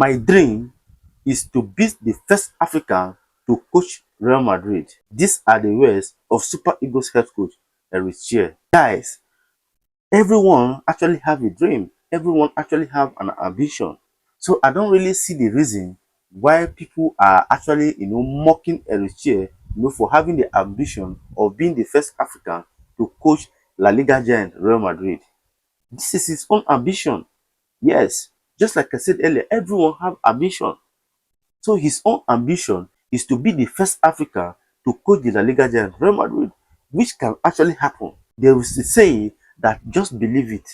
My dream is to be the first African to coach Real Madrid. These are the words of Super Eagles head coach Eric Chelle. Guys, everyone actually have a dream. Everyone actually have an ambition. So I don't really see the reason why people are actually, mocking Eric Chelle, for having the ambition of being the first African to coach La Liga giant Real Madrid. This is his own ambition. Yes, just like I said earlier, everyone have ambition. So his own ambition is to be the first African to coach the La Liga giant Real Madrid, which can actually happen. There is a saying that just believe it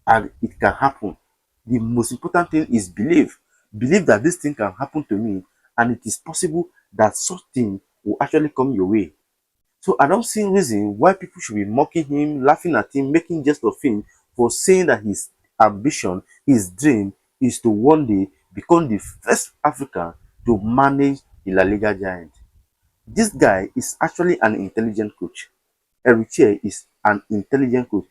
and it can happen. The most important thing is believe. Believe that this thing can happen to me and it is possible that such thing will actually come your way. So I don't see reason why people should be mocking him, laughing at him, making jest of him for saying that his ambition, his dream is to one day become the first African to manage the La Liga giant. This guy is actually an intelligent coach. Eric Chelle is an intelligent coach.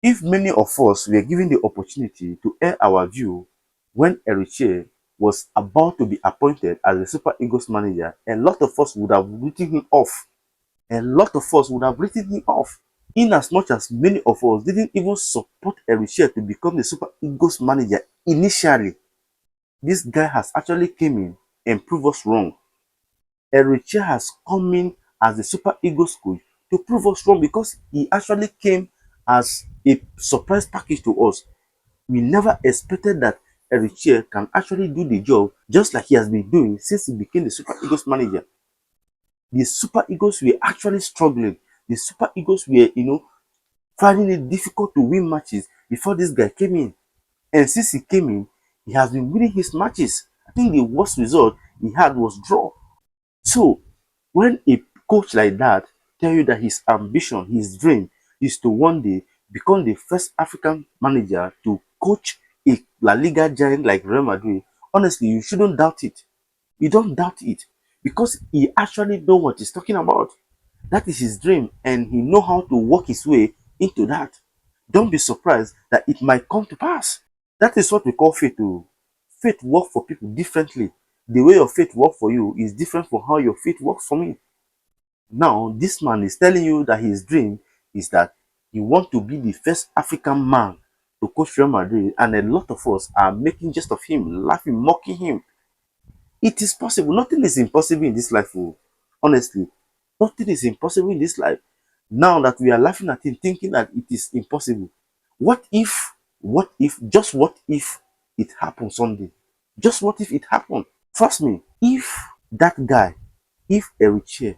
If many of us were given the opportunity to air our view when Eric Chelle was about to be appointed as the Super Eagles manager, a lot of us would have written him off. A lot of us would have written him off. In as much as many of us didn't even support Eric Chelle to become the Super Eagles manager initially, this guy has actually came in and proved us wrong. Eric Chelle has come in as the Super Eagles coach to prove us wrong because he actually came as a surprise package to us. We never expected that Eric Chelle can actually do the job just like he has been doing since he became the Super Eagles manager. The Super Eagles were actually struggling. The Super Eagles were, finding it difficult to win matches before this guy came in. And since he came in, he has been winning his matches. I think the worst result he had was draw. So when a coach like that tell you that his ambition, his dream is to one day become the first African manager to coach a La Liga giant like Real Madrid, honestly, you shouldn't doubt it. You don't doubt it because he actually know what he's talking about. That is his dream and he know how to work his way into that. Don't be surprised that it might come to pass. That is what we call faith. Faith works for people differently. The way your faith works for you is different from how your faith works for me. Now, this man is telling you that his dream is that he wants to be the first African man to coach Real Madrid, and a lot of us are making jest of him, laughing, mocking him. It is possible. Nothing is impossible in this life. Oh. Honestly, nothing is impossible in this life. Now that we are laughing at him, thinking that it is impossible, just what if it happens someday? Just what if it happened? Trust me, if that guy, if Eric Chelle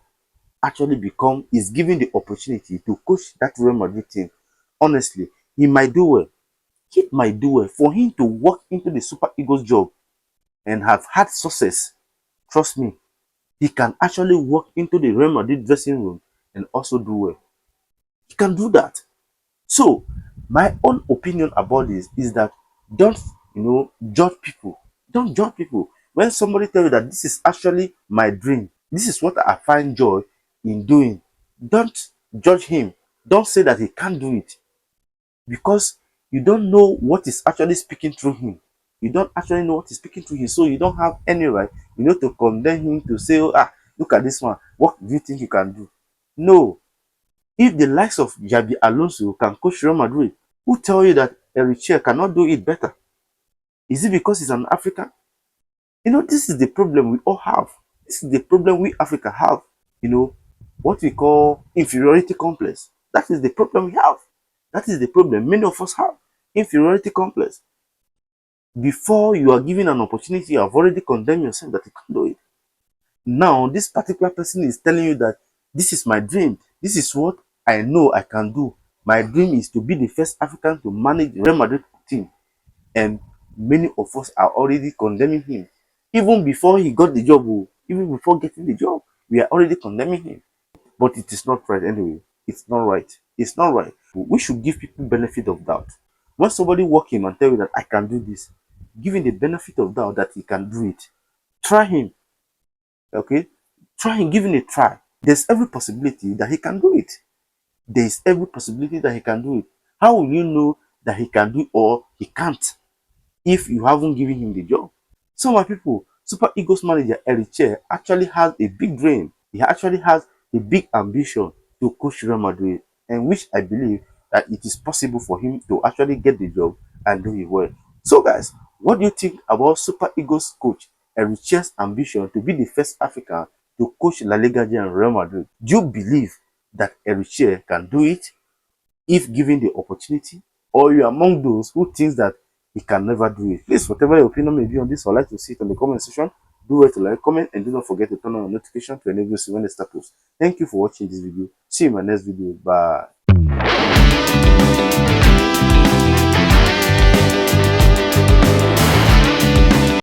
actually is given the opportunity to coach that Real Madrid team, honestly, he might do well. He might do well. For him to walk into the Super Eagles job and have had success, trust me, he can actually walk into the Real Madrid dressing room and also do well. He can do that. So, my own opinion about this is that don't, judge people. Don't judge people. When somebody tells you that this is actually my dream, this is what I find joy in doing, don't judge him. Don't say that he can't do it because you don't know what is actually speaking through him. You don't actually know what is speaking through him, so you don't have any right, to condemn him to say, oh, look at this one. What do you think you can do? No. If the likes of Jabi Alonso can coach Real Madrid, who tell you that Eric Chelle cannot do it better? Is it because he's an African? This is the problem we all have. This is the problem we Africa have. What we call inferiority complex. That is the problem we have. That is the problem many of us have. Inferiority complex. Before you are given an opportunity, you have already condemned yourself that you can't do it. Now, this particular person is telling you that this is my dream. This is what I know I can do. My dream is to be the first African to manage the Real Madrid team. And many of us are already condemning him. Even before he got the job, even before getting the job, we are already condemning him. But it is not right anyway. It's not right. It's not right. We should give people benefit of doubt. When somebody walk in and tell you that I can do this, give him the benefit of doubt that he can do it. Try him. Okay? Try and give him a try. There's every possibility that he can do it. There is every possibility that he can do it. How will you know that he can do it or he can't if you haven't given him the job? So my people, Super Eagles manager Eric Chelle actually has a big dream. He actually has a big ambition to coach Real Madrid, and which I believe that it is possible for him to actually get the job and do it well. So guys, what do you think about Super Eagles coach Eric Chelle's ambition to be the first African to coach La Liga and Real Madrid? Do you believe that Eric Chelle can do it if given the opportunity, or you are among those who thinks that he can never do it? Please, whatever your opinion may be on this, I'd like to see it on the comment section. Do well to like, comment, and do not forget to turn on notification to enable you to see when they start post. Thank you for watching this video. See you in my next video. Bye.